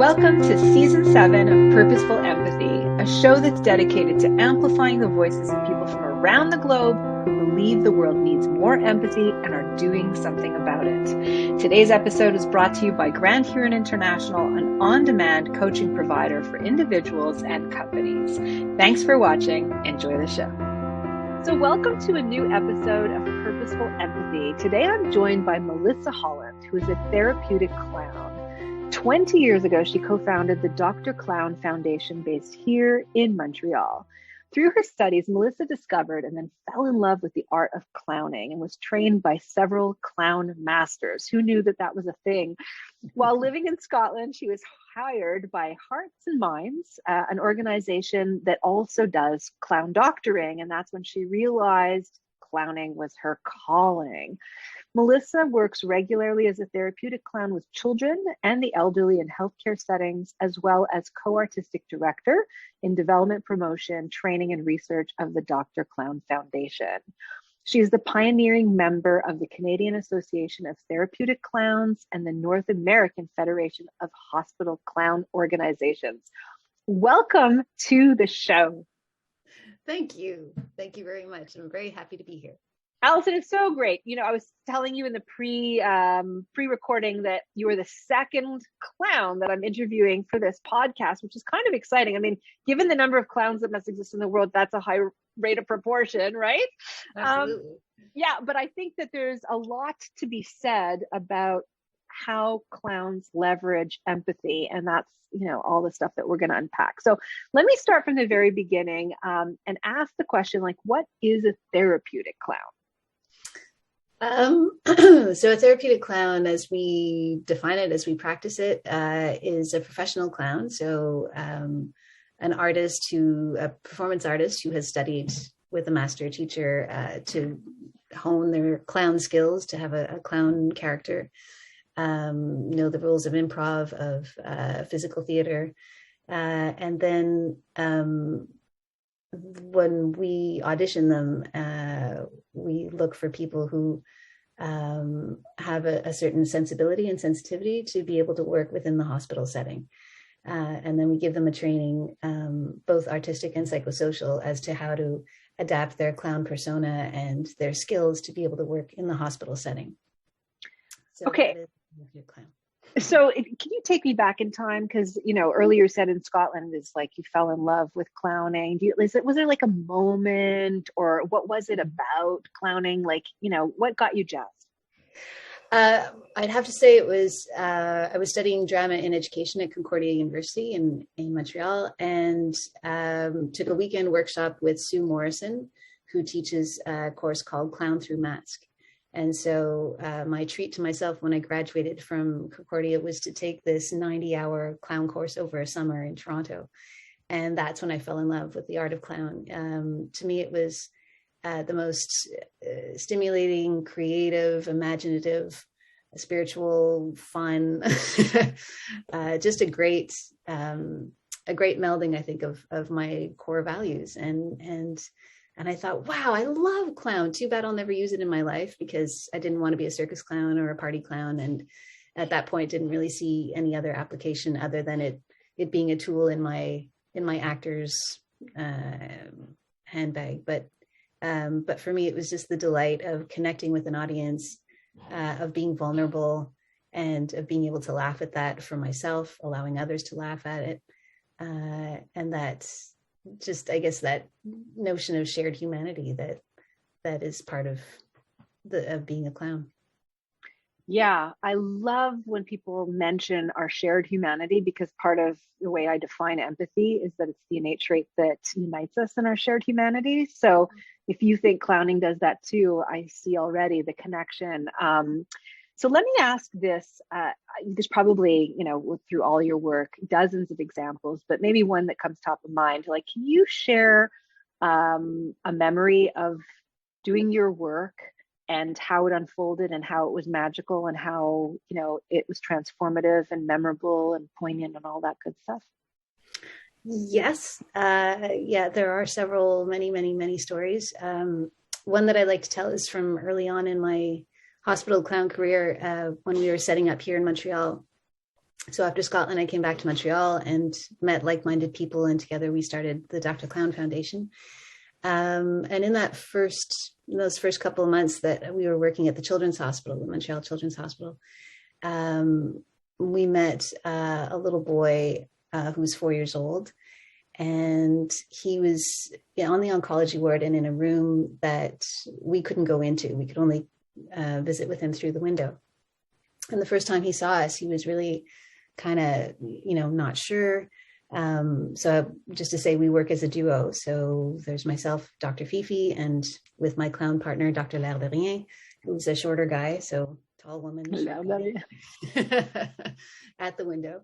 Welcome to Season 7 of Purposeful Empathy, a show that's dedicated to amplifying the voices of people from around the globe who believe the world needs more empathy and are doing something about it. Today's episode is brought to you by Grand Huron International, an on-demand coaching provider for individuals and companies. Thanks for watching. Enjoy the show. So welcome to a new episode of Purposeful Empathy. Today I'm joined by Melissa Holland, who is a therapeutic clown. 20 years ago, she co-founded the Dr. Clown Foundation based here in Montreal. Through her studies, Melissa discovered and then fell in love with the art of clowning and was trained by several clown masters who knew that that was a thing. While living in Scotland, she was hired by Hearts and Minds, an organization that also does clown doctoring. And that's when she realized clowning was her calling. Melissa works regularly as a therapeutic clown with children and the elderly in healthcare settings, as well as co-artistic director in development, promotion, training, and research of the Dr. Clown Foundation. She is the pioneering member of the Canadian Association of Therapeutic Clowns and the North American Federation of Hospital Clown Organizations. Welcome to the show. Thank you. Thank you very much. I'm very happy to be here. Allison, it's so great. You know, I was telling you in the pre-recording that you were the second clown that I'm interviewing for this podcast, which is kind of exciting. I mean, given the number of clowns that must exist in the world, that's a high rate of proportion, right? Absolutely. Yeah, but I think that there's a lot to be said about how clowns leverage empathy, and that's, you know, all the stuff that we're going to unpack. So let me start from the very beginning and ask the question, like, what is a therapeutic clown? So a therapeutic clown, as we define it, as we practice it, is a professional clown. So a performance artist who has studied with a master teacher to hone their clown skills, to have a clown character, know the rules of improv, of physical theater. And then when we audition them, we look for people who have a certain sensibility and sensitivity to be able to work within the hospital setting. And then we give them a training, both artistic and psychosocial, as to how to adapt their clown persona and their skills to be able to work in the hospital setting. So okay. So can you take me back in time? Because, you know, earlier you said in Scotland is like you fell in love with clowning. Was there like a moment, or what was it about clowning? Like, you know, what got you jazzed? I'd have to say it was, I was studying drama in education at Concordia University in Montreal, and took a weekend workshop with Sue Morrison, who teaches a course called Clown Through Mask. And so my treat to myself when I graduated from Concordia was to take this 90-hour clown course over a summer in Toronto. And that's when I fell in love with the art of clown. To me, it was the most stimulating, creative, imaginative, spiritual, fun, just a great melding, I think, of my core values. And I thought, wow, I love clown. Too bad I'll never use it in my life, because I didn't want to be a circus clown or a party clown. And at that point, didn't really see any other application other than it being a tool in my actor's handbag. But for me, it was just the delight of connecting with an audience, of being vulnerable, and of being able to laugh at that for myself, allowing others to laugh at it. And that's just, I guess, that notion of shared humanity that is part of being a clown. Yeah, I love when people mention our shared humanity, because part of the way I define empathy is that it's the innate trait that unites us in our shared humanity. So if you think clowning does that too, I see already the connection. So let me ask this, there's probably, you know, through all your work, dozens of examples, but maybe one that comes top of mind. Like, can you share a memory of doing your work and how it unfolded and how it was magical and how, you know, it was transformative and memorable and poignant and all that good stuff? Yes. Yeah, there are many stories. One that I like to tell is from early on in my hospital clown career, when we were setting up here in Montreal. So after Scotland, I came back to Montreal and met like-minded people, and together we started the Dr. Clown Foundation. And in those first couple of months that we were working at the Children's Hospital, the Montreal Children's Hospital, we met a little boy who was 4 years old, and he was on the oncology ward and in a room that we couldn't go into. We could only visit with him through the window. And the first time he saw us, he was really kind of, not sure. So just to say, we work as a duo. So there's myself, Dr. Fifi, and with my clown partner, Dr. L'Air de Rien, who's a shorter guy. So tall woman at the window.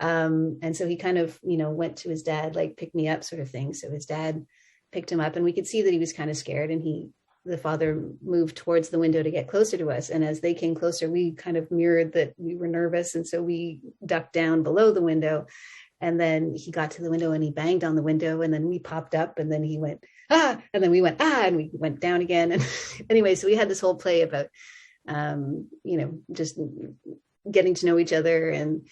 And so he kind of, went to his dad, like pick me up sort of thing. So his dad picked him up, and we could see that he was kind of scared, and the father moved towards the window to get closer to us. And as they came closer, we kind of mirrored that we were nervous. And so we ducked down below the window, and then he got to the window and he banged on the window, and then we popped up, and then he went, ah, and then we went, ah, and we went down again. And anyway, so we had this whole play about, just getting to know each other and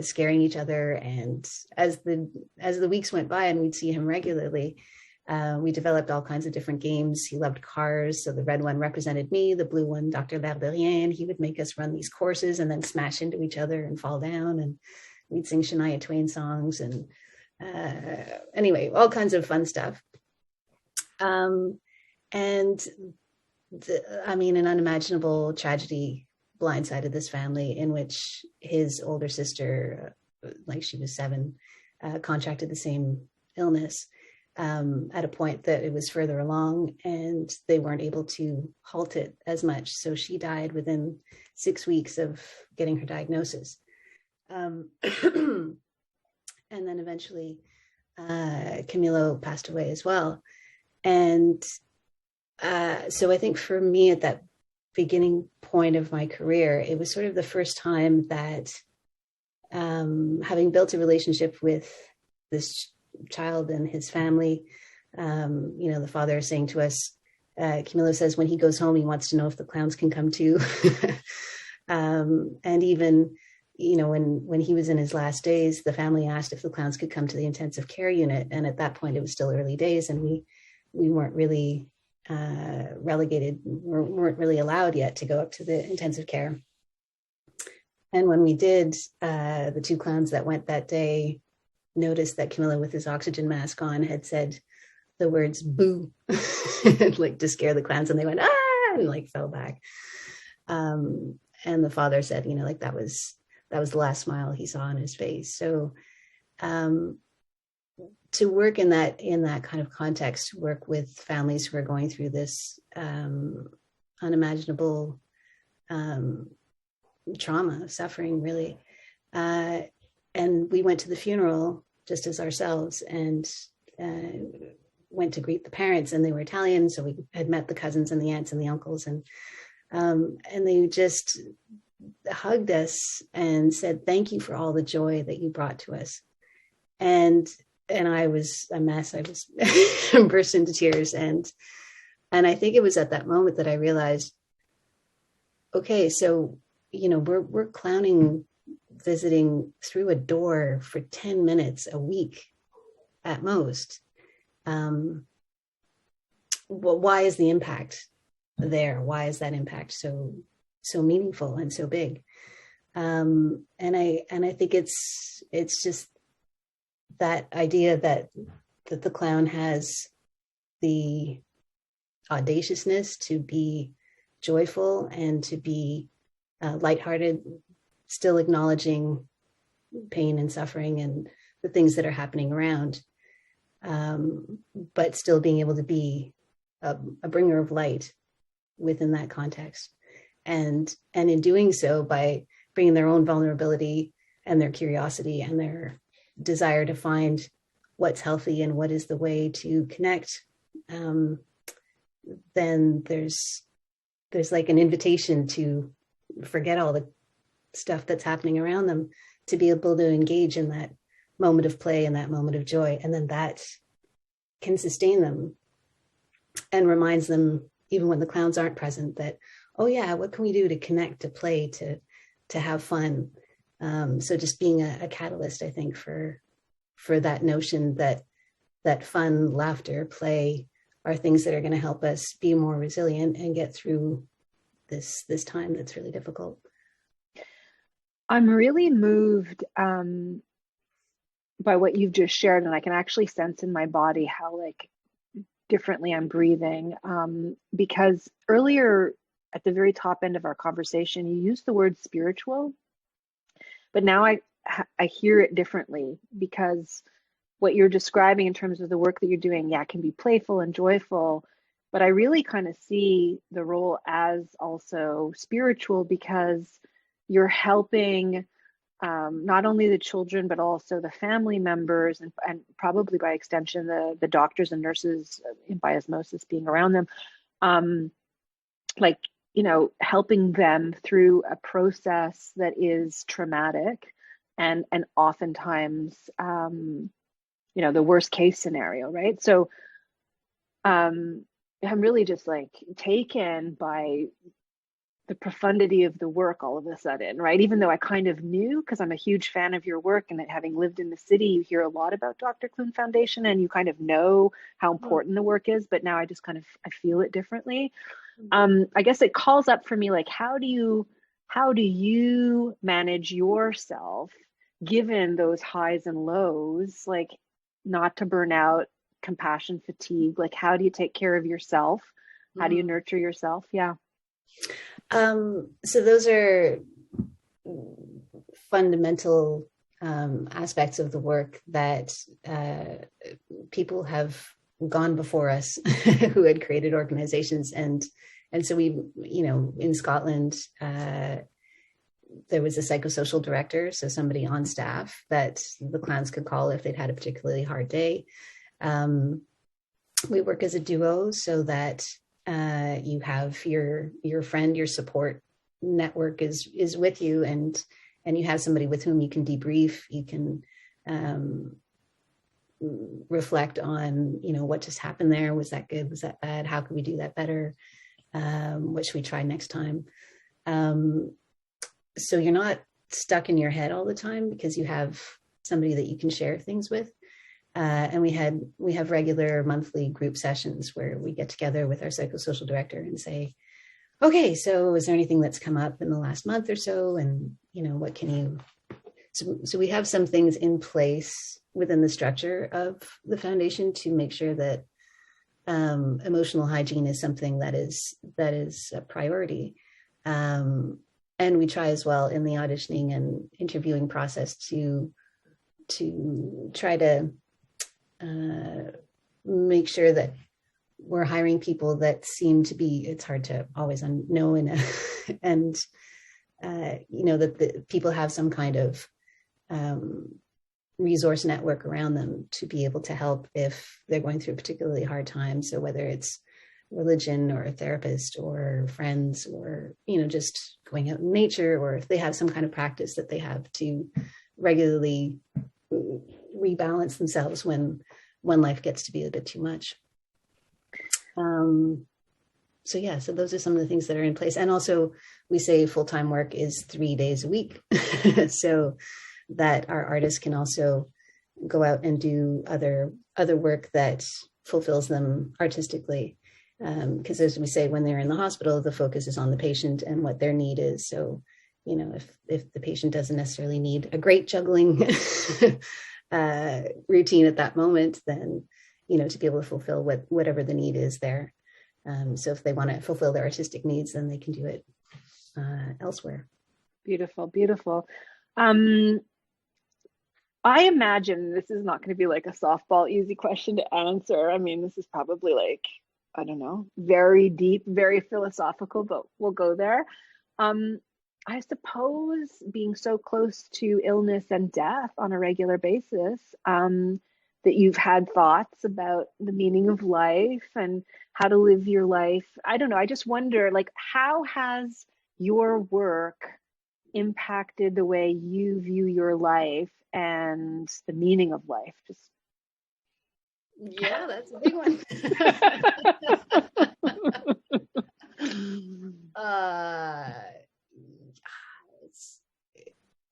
scaring each other. And as the weeks went by and we'd see him regularly, we developed all kinds of different games. He loved cars. So the red one represented me, the blue one, Dr. L'Air de Rien. He would make us run these courses and then smash into each other and fall down. And we'd sing Shania Twain songs. And anyway, all kinds of fun stuff. And an unimaginable tragedy blindsided this family, in which his older sister, like she was 7, contracted the same illness. At a point that it was further along, and they weren't able to halt it as much. So she died within 6 weeks of getting her diagnosis. And then eventually Camilo passed away as well. And so I think for me, at that beginning point of my career, it was sort of the first time that having built a relationship with this child and his family, the father is saying to us, Camilo says when he goes home, he wants to know if the clowns can come too. And even, when he was in his last days, the family asked if the clowns could come to the intensive care unit. And at that point, it was still early days, and we weren't really relegated, weren't really allowed yet to go up to the intensive care. And when we did, the 2 clowns that went that day noticed that Camilo, with his oxygen mask on, had said the words boo, like to scare the clowns, and they went, ah, and like fell back. And the father said, that was the last smile he saw on his face. So to work in that kind of context, work with families who are going through this unimaginable trauma, suffering, really. And we went to the funeral just as ourselves, and went to greet the parents, and they were Italian. So we had met the cousins and the aunts and the uncles, and they just hugged us and said, thank you for all the joy that you brought to us. And I was a mess. I was burst into tears. And I think it was at that moment that I realized, okay, so, we're clowning, visiting through a door for 10 minutes a week at most. Well, why is the impact there? Why is that impact so meaningful and so big? And I think it's just that idea that the clown has the audaciousness to be joyful and to be lighthearted, still acknowledging pain and suffering and the things that are happening around, but still being able to be a bringer of light within that context. And in doing so, by bringing their own vulnerability and their curiosity and their desire to find what's healthy and what is the way to connect, then there's like an invitation to forget all the stuff that's happening around them, to be able to engage in that moment of play and that moment of joy. And then that can sustain them and reminds them, even when the clowns aren't present, that, oh yeah, what can we do to connect, to play, to have fun. So just being a catalyst, I think, for that notion that fun, laughter, play are things that are going to help us be more resilient and get through this time that's really difficult. I'm really moved by what you've just shared, and I can actually sense in my body how like differently I'm breathing. Because earlier at the very top end of our conversation, you used the word spiritual, but now I hear it differently, because what you're describing in terms of the work that you're doing, yeah, can be playful and joyful, but I really kind of see the role as also spiritual, because you're helping not only the children, but also the family members, and probably by extension, the doctors and nurses by osmosis being around them, like, you know, helping them through a process that is traumatic and oftentimes, you know, the worst case scenario, right? So I'm really just like taken by the profundity of the work all of a sudden, right? Even though I kind of knew, because I'm a huge fan of your work, and having lived in the city, you hear a lot about Dr. Clune Foundation, and you kind of know how important the work is, but now I just kind of, I feel it differently. I guess it calls up for me, like, how do you manage yourself given those highs and lows, like not to burn out, compassion fatigue? Like, how do you take care of yourself? How do you nurture yourself? Yeah. So those are fundamental aspects of the work that people have gone before us who had created organizations. And so we, you know, in Scotland, there was a psychosocial director, so somebody on staff that the clans could call if they'd had a particularly hard day. We work as a duo so that you have your friend, your support network is with you, and you have somebody with whom you can debrief, you can reflect on, you know, what just happened there. Was that good? Was that bad? How can we do that better? What should we try next time? So you're not stuck in your head all the time, because you have somebody that you can share things with. And we have regular monthly group sessions where we get together with our psychosocial director and say, okay, so is there anything that's come up in the last month or so? And, you know, what can you, so we have some things in place within the structure of the foundation to make sure that emotional hygiene is something that is a priority. And we try as well in the auditioning and interviewing process to try to make sure that we're hiring people that seem to be, it's hard to always know, and you know, that the people have some kind of resource network around them to be able to help if they're going through a particularly hard time. So whether it's religion or a therapist or friends, or, you know, just going out in nature, or if they have some kind of practice that they have to regularly rebalance themselves when life gets to be a bit too much. So yeah, so those are some of the things that are in place. And also we say full-time work is 3 days a week, so that our artists can also go out and do other work that fulfills them artistically. Because as we say, when they're in the hospital, the focus is on the patient and what their need is. So, you know, if the patient doesn't necessarily need a great juggling routine at that moment, then, you know, to be able to fulfill whatever the need is there. So if they want to fulfill their artistic needs, then they can do it elsewhere. Beautiful, beautiful. I imagine this is not going to be like a softball, easy question to answer. I mean, this is probably like, I don't know, very deep, very philosophical, but we'll go there. I suppose being so close to illness and death on a regular basis, that you've had thoughts about the meaning of life and how to live your life. I don't know. I just wonder, like, how has your work impacted the way you view your life and the meaning of life? Just yeah, that's a big one.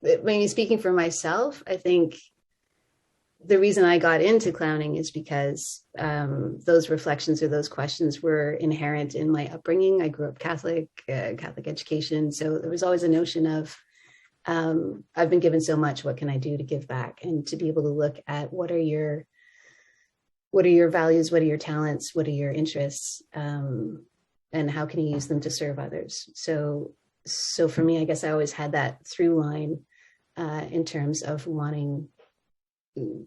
maybe speaking for myself, I think the reason I got into clowning is because those reflections or those questions were inherent in my upbringing. I grew up Catholic, Catholic education. So there was always a notion of, I've been given so much, what can I do to give back? And to be able to look at what are your values, what are your talents, what are your interests, and how can you use them to serve others? So for me, I guess I always had that through line in terms of wanting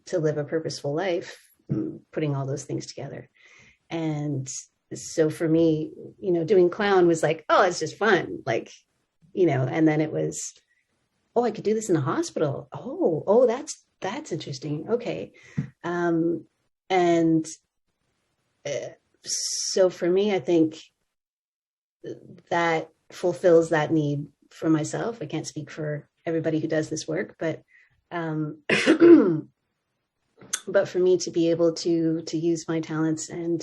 to live a purposeful life, putting all those things together. And so for me, doing clown was like, oh, it's just fun. Like, and then it was, oh, I could do this in a hospital. Oh, that's interesting. Okay. And so for me, I think that fulfills that need for myself. I can't speak for everybody who does this work, but but for me to be able to use my talents and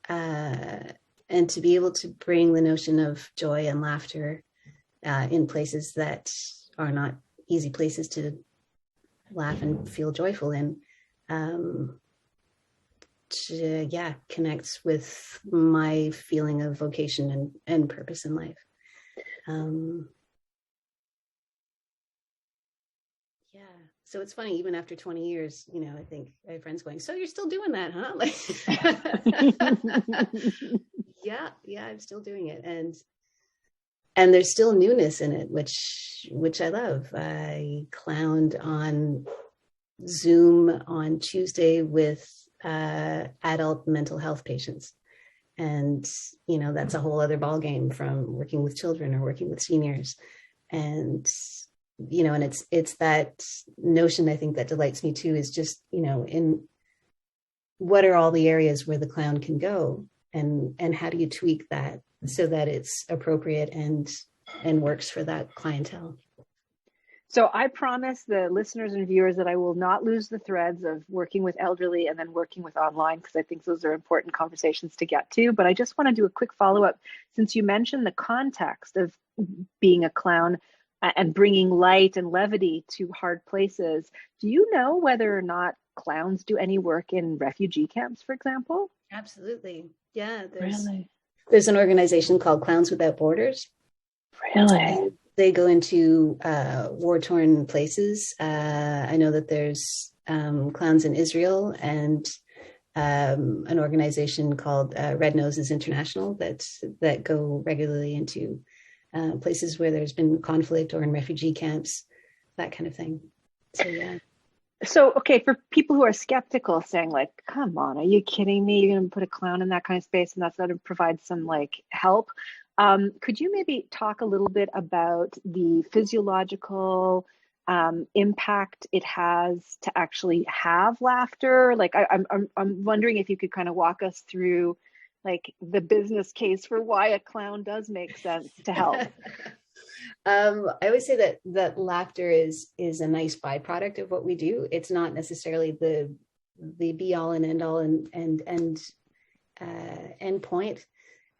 to be able to bring the notion of joy and laughter in places that are not easy places to laugh and feel joyful in, connects with my feeling of vocation and purpose in life. So it's funny, even after 20 years, I think I have friends going, so you're still doing that, huh? Like, yeah, I'm still doing it. And there's still newness in it, which I love. I clowned on Zoom on Tuesday with adult mental health patients. And, that's a whole other ballgame from working with children or working with seniors. And and it's that notion, I think, that delights me too, is just, in what are all the areas where the clown can go, and how do you tweak that so that it's appropriate and works for that clientele. So I promise the listeners and viewers that I will not lose the threads of working with elderly and then working with online, because I think those are important conversations to get to. But I just want to do a quick follow-up, since you mentioned the context of being a clown and bringing light and levity to hard places. Do you know whether or not clowns do any work in refugee camps, for example? Absolutely. Yeah. There's an organization called Clowns Without Borders. Really? They go into war-torn places. I know that there's clowns in Israel and an organization called Red Noses International that go regularly into places where there's been conflict or in refugee camps, that kind of thing. So, yeah. So, okay, for people who are skeptical, saying like, come on, are you kidding me? You're going to put a clown in that kind of space and that's going to provide some like help. Could you maybe talk a little bit about the physiological impact it has to actually have laughter? Like, I'm wondering if you could kind of walk us through like the business case for why a clown does make sense to help. I always say that laughter is a nice byproduct of what we do. It's not necessarily the be all and end all and end point.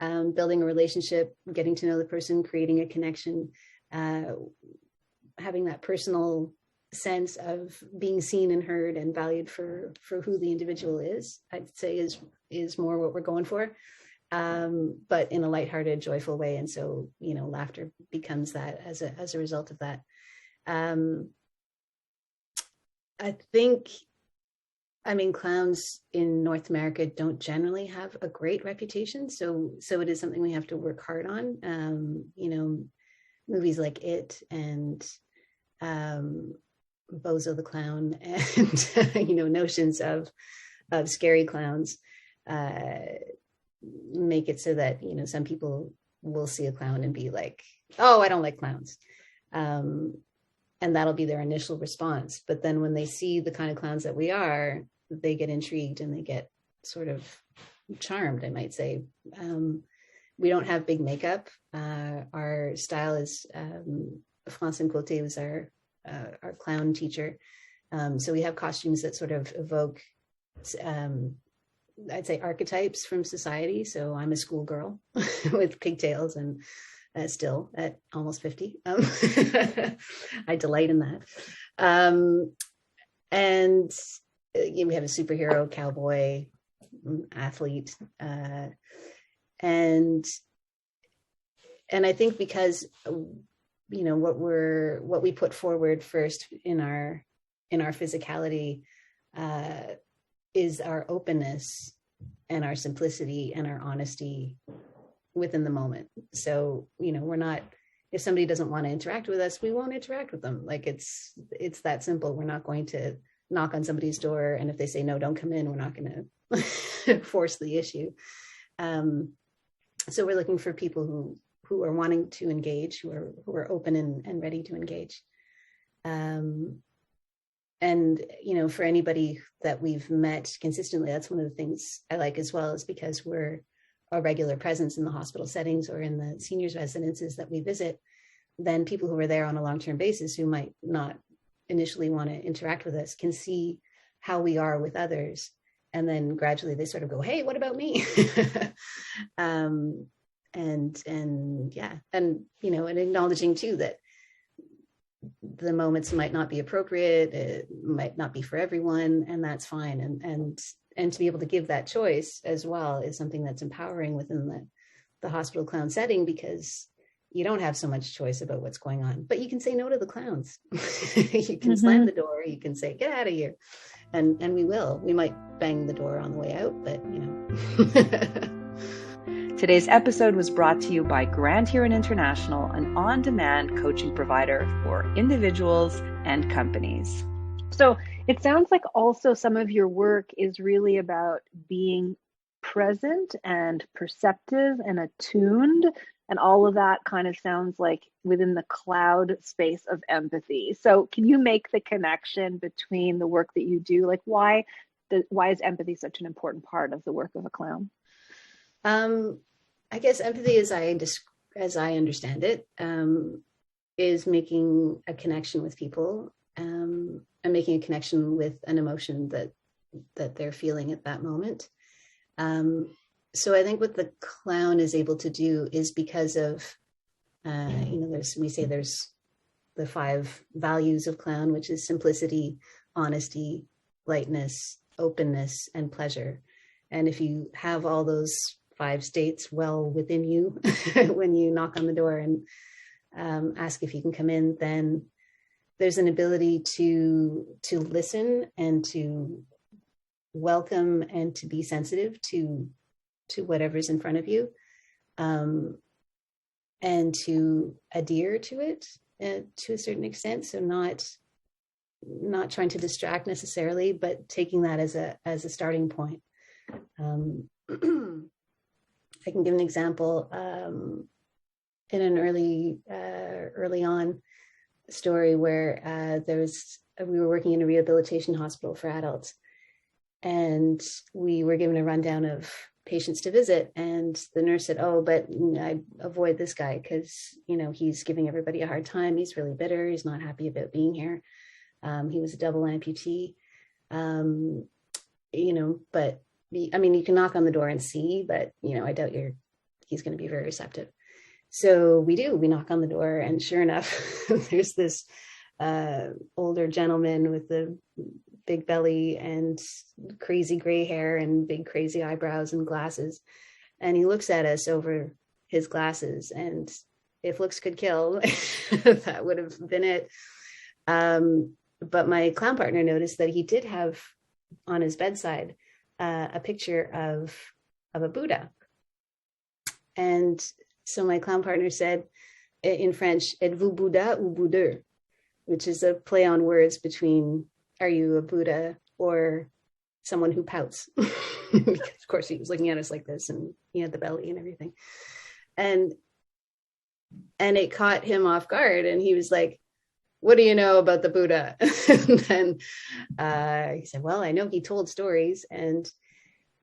Building a relationship, getting to know the person, creating a connection, having that personal sense of being seen and heard and valued for who the individual is, I'd say is more what we're going for, but in a lighthearted, joyful way. And so, laughter becomes that as a result of that. I mean, clowns in North America don't generally have a great reputation. So it is something we have to work hard on. Movies like It and Bozo the Clown and, notions of scary clowns make it so that, some people will see a clown and be like, oh, I don't like clowns. And that'll be their initial response. But then when they see the kind of clowns that we are, they get intrigued and they get sort of charmed, I might say. We don't have big makeup. Our style is Francine Côté was our clown teacher. So we have costumes that sort of evoke, I'd say, archetypes from society. So I'm a schoolgirl with pigtails and still at almost 50. I delight in that. And we have a superhero, cowboy, athlete, and I think because what we put forward first in our physicality is our openness and our simplicity and our honesty within the moment. So we're not, if somebody doesn't want to interact with us, we won't interact with them. Like it's that simple. We're not going to knock on somebody's door, and if they say no, don't come in, we're not going to force the issue. So we're looking for people who are wanting to engage, who are open and ready to engage. And for anybody that we've met consistently, that's one of the things I like as well, is because we're a regular presence in the hospital settings or in the seniors residences that we visit. Then people who are there on a long-term basis who might not initially want to interact with us can see how we are with others, and then gradually they sort of go, hey, what about me? And acknowledging too that the moments might not be appropriate, it might not be for everyone, and that's fine. And to be able to give that choice as well is something that's empowering within the hospital clown setting, because you don't have so much choice about what's going on, but you can say no to the clowns. You can slam the door, you can say, get out of here. And we will. We might bang the door on the way out, but Today's episode was brought to you by Grand Huron International, an on-demand coaching provider for individuals and companies. So it sounds like also some of your work is really about being present and perceptive and attuned, and all of that kind of sounds like within the cloud space of empathy. So can you make the connection between the work that you do? Like why is empathy such an important part of the work of a clown? I guess empathy, as I understand it, is making a connection with people, and making a connection with an emotion that they're feeling at that moment. So I think what the clown is able to do is because of, there's the 5 values of clown, which is simplicity, honesty, lightness, openness, and pleasure. And if you have all those 5 states well within you, when you knock on the door and ask if you can come in, then there's an ability to listen and to welcome and to be sensitive to whatever's in front of you, and to adhere to it to a certain extent. So not trying to distract necessarily, but taking that as a starting point. I can give an example in an early on story where we were working in a rehabilitation hospital for adults, and we were given a rundown of patients to visit, and the nurse said, oh, but I avoid this guy because he's giving everybody a hard time, he's really bitter, he's not happy about being here, he was a double amputee, but I mean, you can knock on the door and see, but I doubt he's going to be very receptive. So we knock on the door, and sure enough, there's this older gentleman with a big belly and crazy gray hair and big crazy eyebrows and glasses. And he looks at us over his glasses, and if looks could kill, that would have been it. But my clown partner noticed that he did have on his bedside a picture of a Buddha. And so my clown partner said in French, "Êtes-vous Bouddha ou boudeur?" which is a play on words between, are you a Buddha or someone who pouts? Because of course he was looking at us like this, and he had the belly and everything. And it caught him off guard, and he was like, what do you know about the Buddha? And then he said, well, I know he told stories. And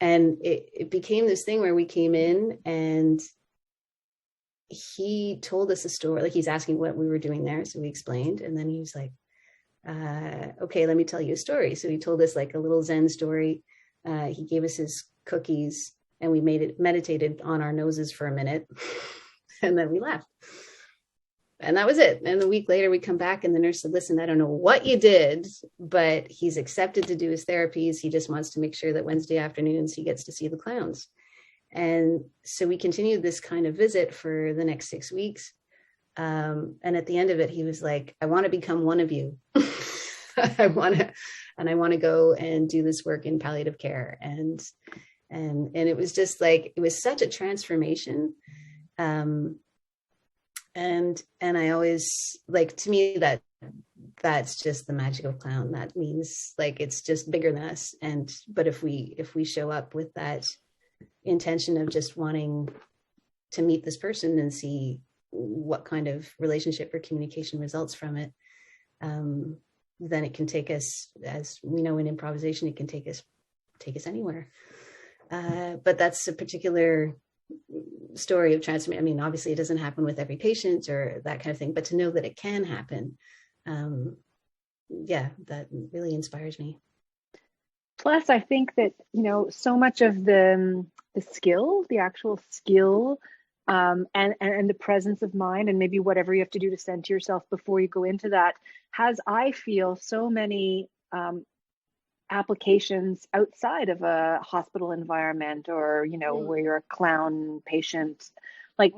it became this thing where we came in and he told us a story, like he's asking what we were doing there. So we explained, and then he was like, okay, let me tell you a story. So he told us like a little Zen story. He gave us his cookies, and we meditated on our noses for a minute. And then we left. And that was it. And a week later, we come back and the nurse said, listen, I don't know what you did, but he's accepted to do his therapies. He just wants to make sure that Wednesday afternoons he gets to see the clowns. And so we continued this kind of visit for the next 6 weeks. And at the end of it, he was like, I want to become one of you. I want to go and do this work in palliative care. And it was just like, it was such a transformation. And I always, like, to me, that's just the magic of clown. That means like, it's just bigger than us. But if we show up with that intention of just wanting to meet this person and see what kind of relationship or communication results from it, then it can take us, as we know in improvisation, it can take us anywhere. But that's a particular story of transformation. I mean, obviously it doesn't happen with every patient or that kind of thing, but to know that it can happen, that really inspires me. Plus, I think that, so much of the skill, the actual skill, and the presence of mind, and maybe whatever you have to do to center yourself before you go into that, has, I feel, so many applications outside of a hospital environment or, where you're a clown patient. Like,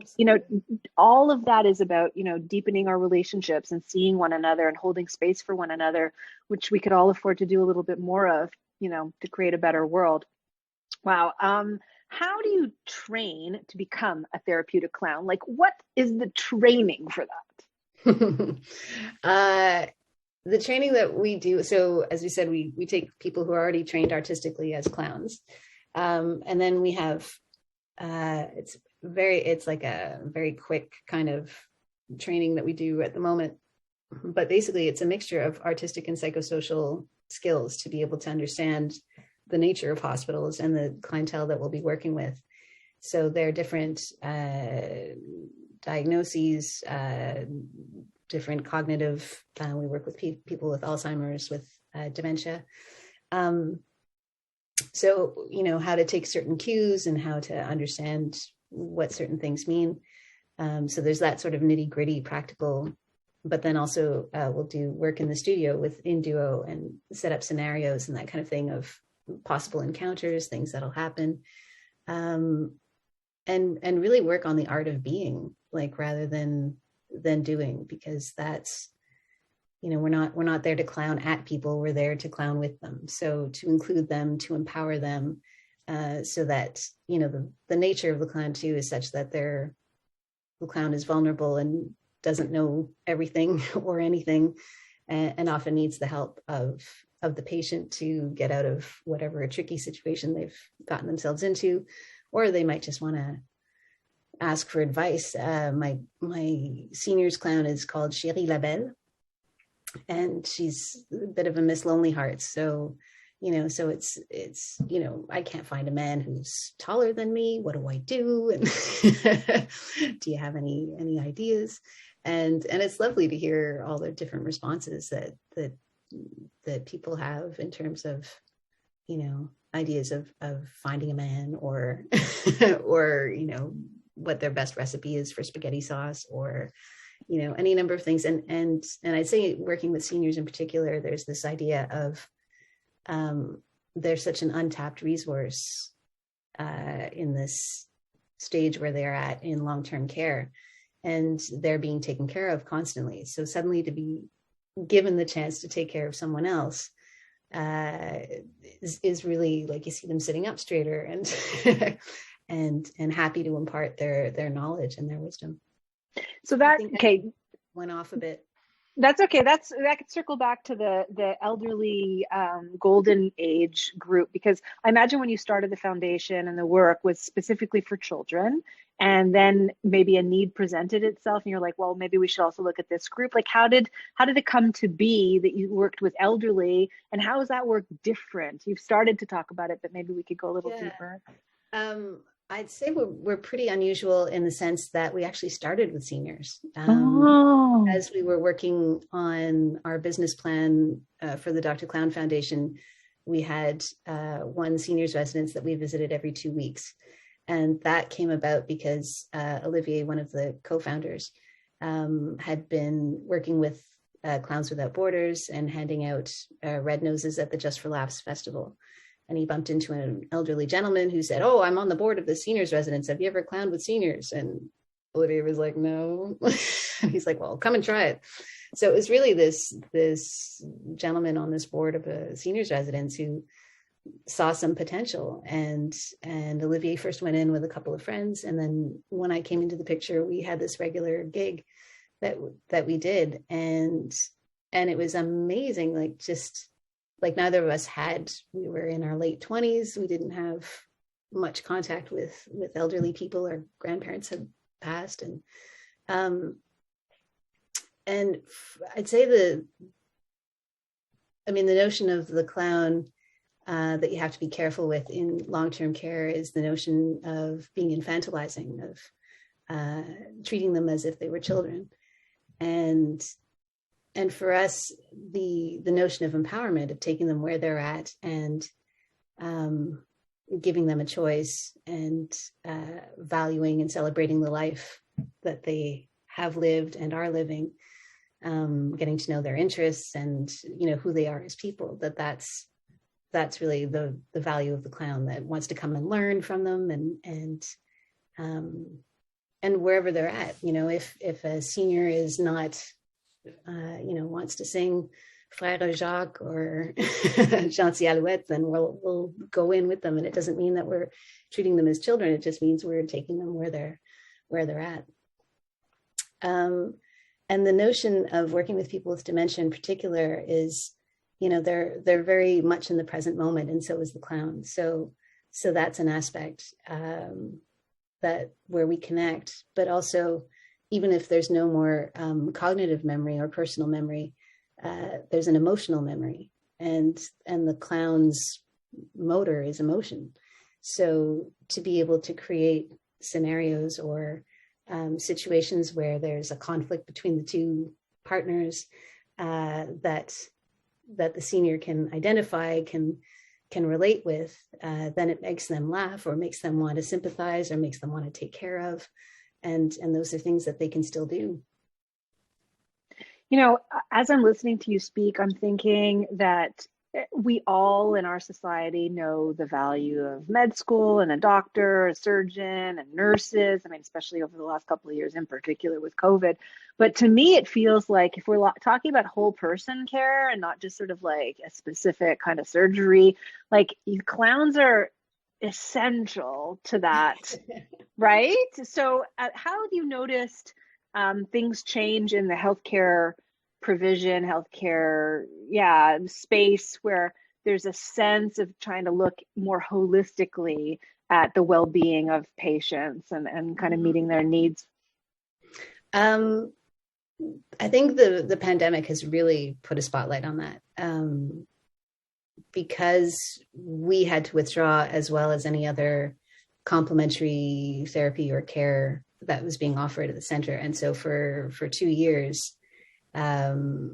all of that is about, deepening our relationships and seeing one another and holding space for one another, which we could all afford to do a little bit more of, to create a better world. Wow. How do you train to become a therapeutic clown? Like, what is the training for that? The training that we do, so as we said, we take people who are already trained artistically as clowns. And then we have, it's like a very quick kind of training that we do at the moment. But basically it's a mixture of artistic and psychosocial skills to be able to understand the nature of hospitals and the clientele that we'll be working with. So there are different diagnoses, different cognitive, we work with people with Alzheimer's, with dementia. So, how to take certain cues and how to understand what certain things mean. So there's that sort of nitty gritty practical, but then also we'll do work in the studio in duo and set up scenarios and that kind of thing of possible encounters, things that'll happen. And really work on the art of being, like, rather than doing, because that's, we're not there to clown at people, we're there to clown with them. So to include them, to empower them, so that, the nature of the clown too is such that the clown is vulnerable and doesn't know everything or anything, and often needs the help of the patient to get out of whatever a tricky situation they've gotten themselves into, or they might just want to ask for advice. My seniors clown is called Chérie la Belle, and she's a bit of a Miss Lonely Hearts. So, so it's I can't find a man who's taller than me. What do I do? And do you have any ideas? And it's lovely to hear all the different responses that people have in terms of, ideas of finding a man, or or what their best recipe is for spaghetti sauce, or any number of things. And I'd say, working with seniors in particular, there's this idea of there's such an untapped resource in this stage where they're at in long-term care, and they're being taken care of constantly. So suddenly to be given the chance to take care of someone else is really, like, you see them sitting up straighter and and happy to impart their knowledge and their wisdom. So that, okay, went off a bit. That's okay. That could circle back to the elderly golden age group, because I imagine when you started the foundation and the work was specifically for children, and then maybe a need presented itself and you're like, well, maybe we should also look at this group. Like, how did it come to be that you worked with elderly, and how is that work different? You've started to talk about it, but maybe we could go a little deeper. I'd say we're pretty unusual in the sense that we actually started with seniors. As we were working on our business plan for the Dr. Clown Foundation, we had one seniors residence that we visited every 2 weeks. And that came about because Olivier, one of the co-founders, had been working with Clowns Without Borders and handing out red noses at the Just for Laughs festival. And he bumped into an elderly gentleman who said, "Oh, I'm on the board of the seniors residence. Have you ever clowned with seniors?" And Olivier was like, "No." And he's like, "Well, come and try it." So it was really this gentleman on this board of a seniors residence who saw some potential, and Olivier first went in with a couple of friends, and then when I came into the picture, we had this regular gig that we did, and it was amazing. Like, just like neither of us we were in our late 20s. We didn't have much contact with elderly people. Our grandparents had passed, and I'd say the notion of the clown that you have to be careful with in long-term care is the notion of being infantilizing, of treating them as if they were children. And for us, the notion of empowerment, of taking them where they're at and giving them a choice, and valuing and celebrating the life that they have lived and are living, getting to know their interests and, who they are as people, that's really the value of the clown, that wants to come and learn from them, and wherever they're at. If a senior is not, wants to sing Frère Jacques or Gentil Alouette, then we'll go in with them. And it doesn't mean that we're treating them as children. It just means we're taking them where they're at. And the notion of working with people with dementia in particular is, they're very much in the present moment, and so is the clown. So that's an aspect that where we connect. But also, even if there's no more cognitive memory or personal memory, there's an emotional memory, and the clown's motor is emotion. So to be able to create scenarios or situations where there's a conflict between the two partners, that the senior can identify, can relate with, then it makes them laugh, or makes them want to sympathize, or makes them want to take care of. And those are things that they can still do. As I'm listening to you speak, I'm thinking that we all in our society know the value of med school and a doctor, a surgeon, and nurses. Especially over the last couple of years, in particular with COVID. But to me, it feels like if we're talking about whole person care and not just sort of like a specific kind of surgery, like clowns are essential to that, right? So how have you noticed things change in the healthcare provision, healthcare, space, where there's a sense of trying to look more holistically at the well-being of patients and kind of meeting their needs? I think the pandemic has really put a spotlight on that, because we had to withdraw, as well as any other complementary therapy or care that was being offered at the center. And so for 2 years, there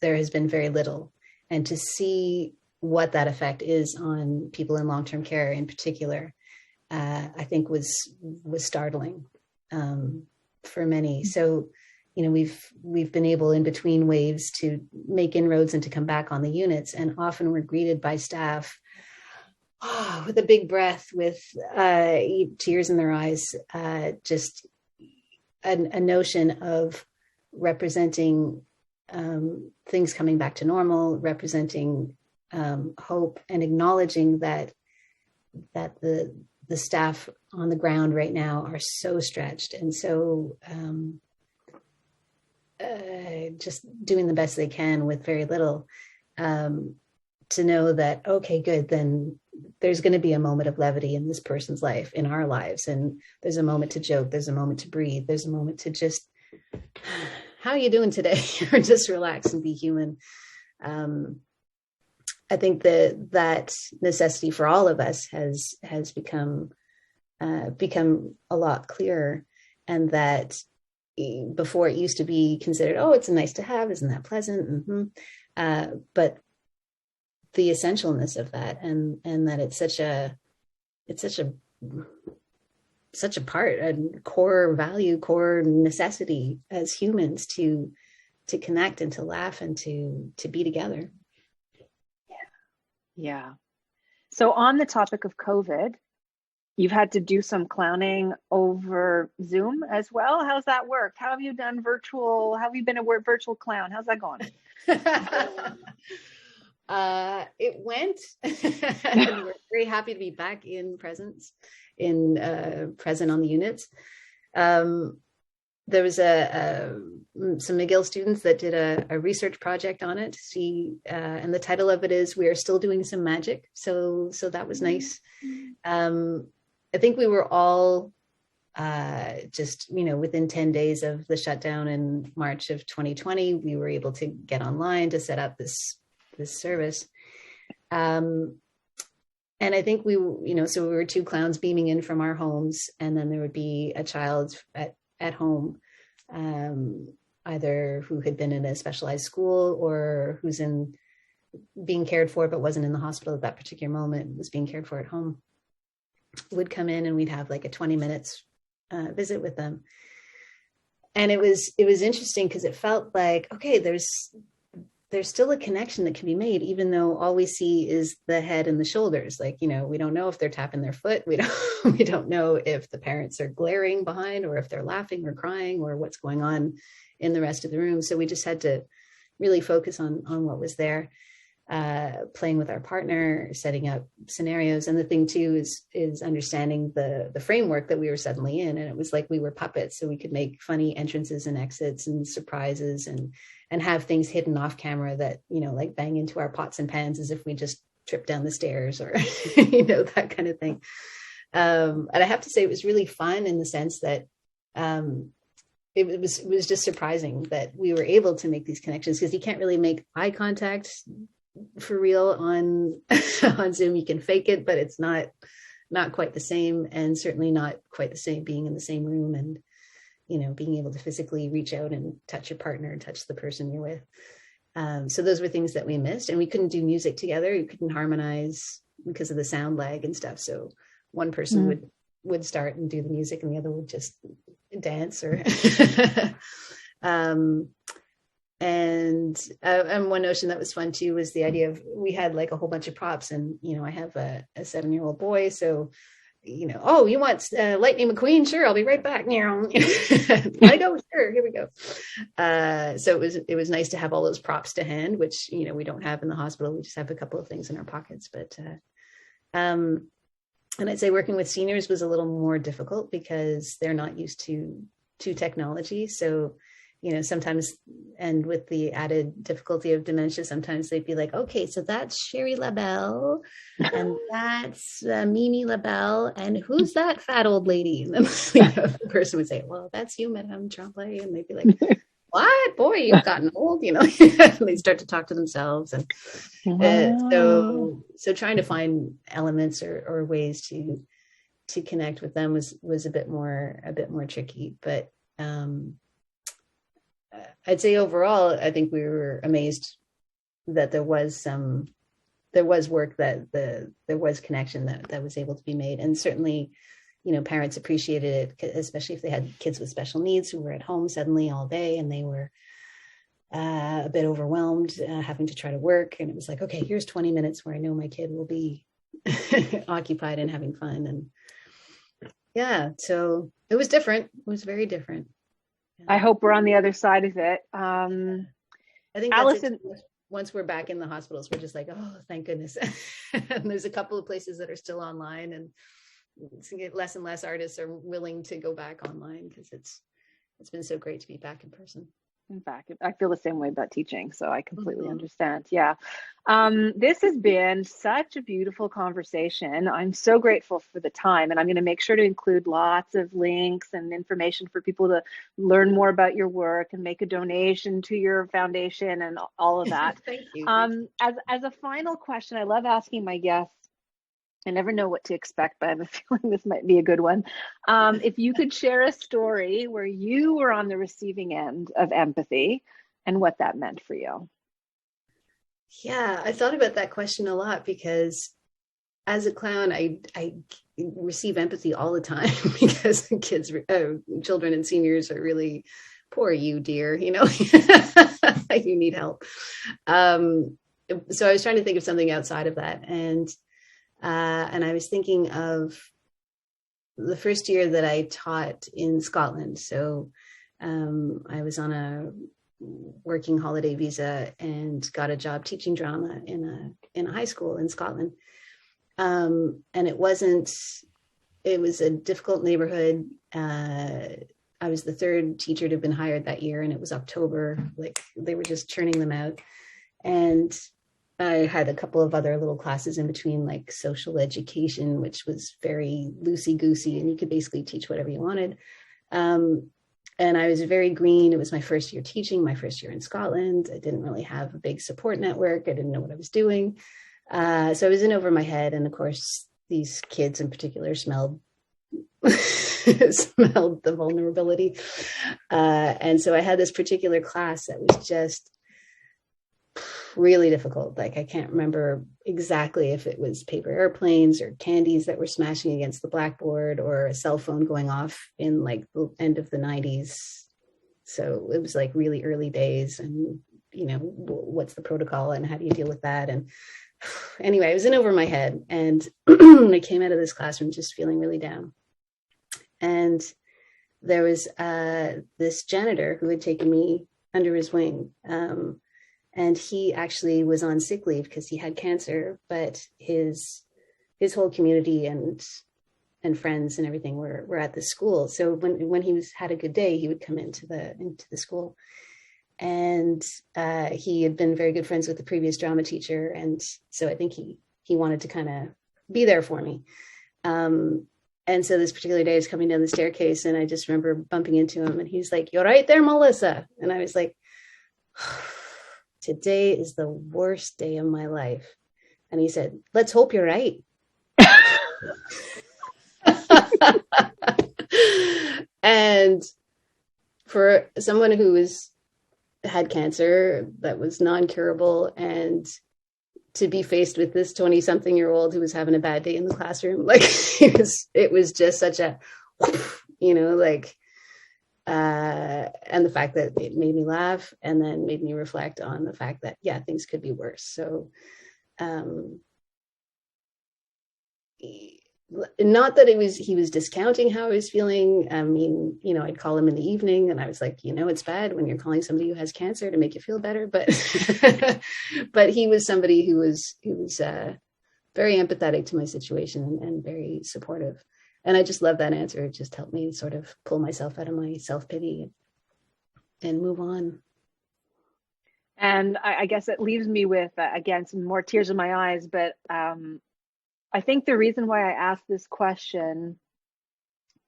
has been very little. And to see what that effect is on people in long-term care in particular, I think was startling for many. So, we've been able in between waves to make inroads and to come back on the units. And often we're greeted by staff with a big breath, with tears in their eyes, just a notion of representing things coming back to normal, representing hope, and acknowledging that the staff on the ground right now are so stretched, and so just doing the best they can with very little, to know that, okay, good, then there's going to be a moment of levity in this person's life, in our lives. And there's a moment to joke. There's a moment to breathe. There's a moment to just, how are you doing today? Or just relax and be human. I think that necessity for all of us has become a lot clearer, and that before it used to be considered, oh, it's nice to have, isn't that pleasant? Mm-hmm. But the essentialness of that, and that it's such a such a part, a core value, core necessity as humans to connect and to laugh and to be together. Yeah. So on the topic of COVID, you've had to do some clowning over Zoom as well. How's that worked? How have you done virtual? How have you been a virtual clown? How's that going? It went. And we're very happy to be back in presence, present on the units. There was some McGill students that did a research project on it to see, and the title of it is "We Are Still Doing Some Magic." So that was nice. I think we were all just, within 10 days of the shutdown in March of 2020, we were able to get online to set up this service. And I think so we were two clowns beaming in from our homes, and then there would be a child at home, either who had been in a specialized school or who's being cared for but wasn't in the hospital at that particular moment, was being cared for at home, would come in, and we'd have like a 20 minutes visit with them. And it was interesting because it felt like, okay, there's still a connection that can be made, even though all we see is the head and the shoulders. Like, we don't know if they're tapping their foot. We don't know if the parents are glaring behind, or if they're laughing or crying, or what's going on in the rest of the room. So we just had to really focus on what was there, playing with our partner, setting up scenarios. And the thing too is understanding the framework that we were suddenly in. And it was like we were puppets, so we could make funny entrances and exits and surprises and have things hidden off camera that, like bang into our pots and pans as if we just tripped down the stairs, or, that kind of thing. And I have to say, it was really fun in the sense that it was just surprising that we were able to make these connections, because you can't really make eye contact for real on Zoom. You can fake it, but it's not quite the same, and certainly not quite the same being in the same room and being able to physically reach out and touch your partner and touch the person you're with. So those were things that we missed, and we couldn't do music together. You couldn't harmonize because of the sound lag and stuff. So one person would start and do the music, and the other would just dance or and one notion that was fun too was the idea of, we had like a whole bunch of props, and I have a 7-year-old boy, so oh, you want Lightning McQueen? Sure, I'll be right back. I go, sure, here we go. So it was nice to have all those props to hand, which we don't have in the hospital. We just have a couple of things in our pockets. But and I'd say working with seniors was a little more difficult because they're not used to technology. So sometimes, and with the added difficulty of dementia, sometimes they'd be like, okay, so that's Sherry LaBelle, and that's Mimi LaBelle, and who's that fat old lady? And then the person would say, well, that's you, Madame Tremblay. And they'd be like, what? Boy, you've gotten old, And they start to talk to themselves. And so trying to find elements or ways to connect with them was a bit more tricky. But I'd say overall, I think we were amazed that there was work, that there was connection that was able to be made. And certainly, parents appreciated it, especially if they had kids with special needs who were at home suddenly all day, and they were a bit overwhelmed, having to try to work. And it was like, okay, here's 20 minutes where I know my kid will be occupied and having fun. And yeah, so it was different. It was very different. I hope we're on the other side of it. I think Allison, once we're back in the hospitals, we're just like, oh, thank goodness. And there's a couple of places that are still online, and less and less artists are willing to go back online, because it's been so great to be back in person. In fact, I feel the same way about teaching, so I completely understand. Yeah. This has been such a beautiful conversation. I'm so grateful for the time, and I'm going to make sure to include lots of links and information for people to learn more about your work and make a donation to your foundation and all of that. Thank you. As a final question, I love asking my guests, I never know what to expect, but I have a feeling this might be a good one. If you could share a story where you were on the receiving end of empathy and what that meant for you. Yeah, I thought about that question a lot, because as a clown, I receive empathy all the time because children and seniors are really, poor you, dear, you need help. So I was trying to think of something outside of that. And I was thinking of the first year that I taught in Scotland. So I was on a working holiday visa and got a job teaching drama in a high school in Scotland. And it was a difficult neighborhood. I was the third teacher to have been hired that year, and it was October. Like, they were just churning them out. And I had a couple of other little classes in between, like social education, which was very loosey-goosey, and you could basically teach whatever you wanted. And I was very green. It was my first year teaching, my first year in Scotland. I didn't really have a big support network. I didn't know what I was doing. So I was in over my head. And of course, these kids in particular smelled the vulnerability. And so I had this particular class that was just really difficult. Like, I can't remember exactly if it was paper airplanes or candies that were smashing against the blackboard or a cell phone going off in like the end of the 90s. So it was like really early days, and what's the protocol and how do you deal with that? And anyway, I was in over my head, and I came out of this classroom just feeling really down. And there was this janitor who had taken me under his wing. And he actually was on sick leave because he had cancer, but his whole community and friends and everything were at the school. So when he had a good day, he would come into the school. And he had been very good friends with the previous drama teacher. And so I think he wanted to kind of be there for me. And so this particular day I was coming down the staircase, and I just remember bumping into him, and he's like, "You're right there, Melissa." And I was like, "Today is the worst day of my life." And he said, "Let's hope you're right." And for someone who had cancer that was non-curable, and to be faced with this 20-something-year-old who was having a bad day in the classroom, like it was just such a, and the fact that it made me laugh and then made me reflect on the fact that, yeah, things could be worse. So, not that he was discounting how I was feeling. I mean, I'd call him in the evening and I was like, it's bad when you're calling somebody who has cancer to make you feel better. But, but he was somebody who was very empathetic to my situation and very supportive. And I just love that answer. It just helped me sort of pull myself out of my self-pity and move on. And I guess it leaves me with, again, some more tears in my eyes, but, I think the reason why I asked this question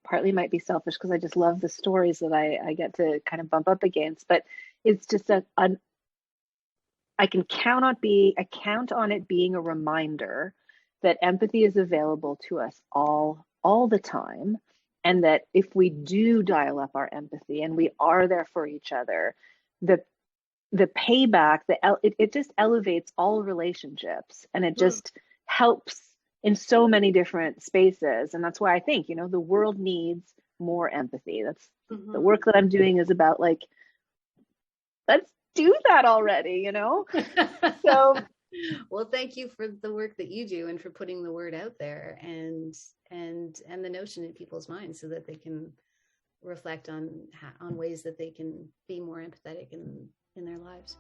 partly might be selfish because I just love the stories that I get to kind of bump up against, but it's just I can count on it being a reminder that empathy is available to us all the time, and that if we do dial up our empathy and we are there for each other, the payback, it just elevates all relationships, and it just helps in so many different spaces. And that's why I think, the world needs more empathy. That's the work that I'm doing is about, like, let's do that already, So, well, thank you for the work that you do and for putting the word out there and the notion in people's minds so that they can reflect on ways that they can be more empathetic in their lives.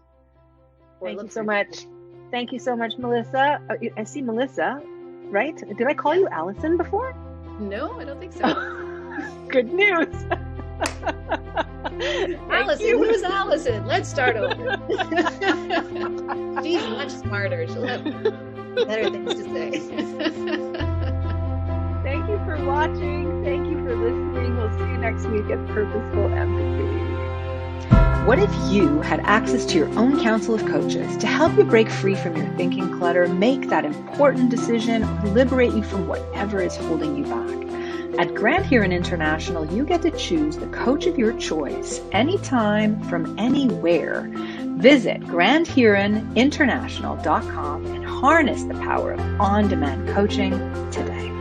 Thank you so much. Thank you so much, Melissa. I see Melissa. Right? Did I call you Allison before? No, I don't think so. Good news. Allison, who's Allison? Let's start over. She's much smarter. She'll have better things to say. Thank you for watching. Thank you for listening. We'll see you next week at Purposeful Empathy. What if you had access to your own council of coaches to help you break free from your thinking clutter, make that important decision, or liberate you from whatever is holding you back? At Grant Huron International, you get to choose the coach of your choice anytime from anywhere. Visit grandhuroninternational.com and harness the power of on-demand coaching today.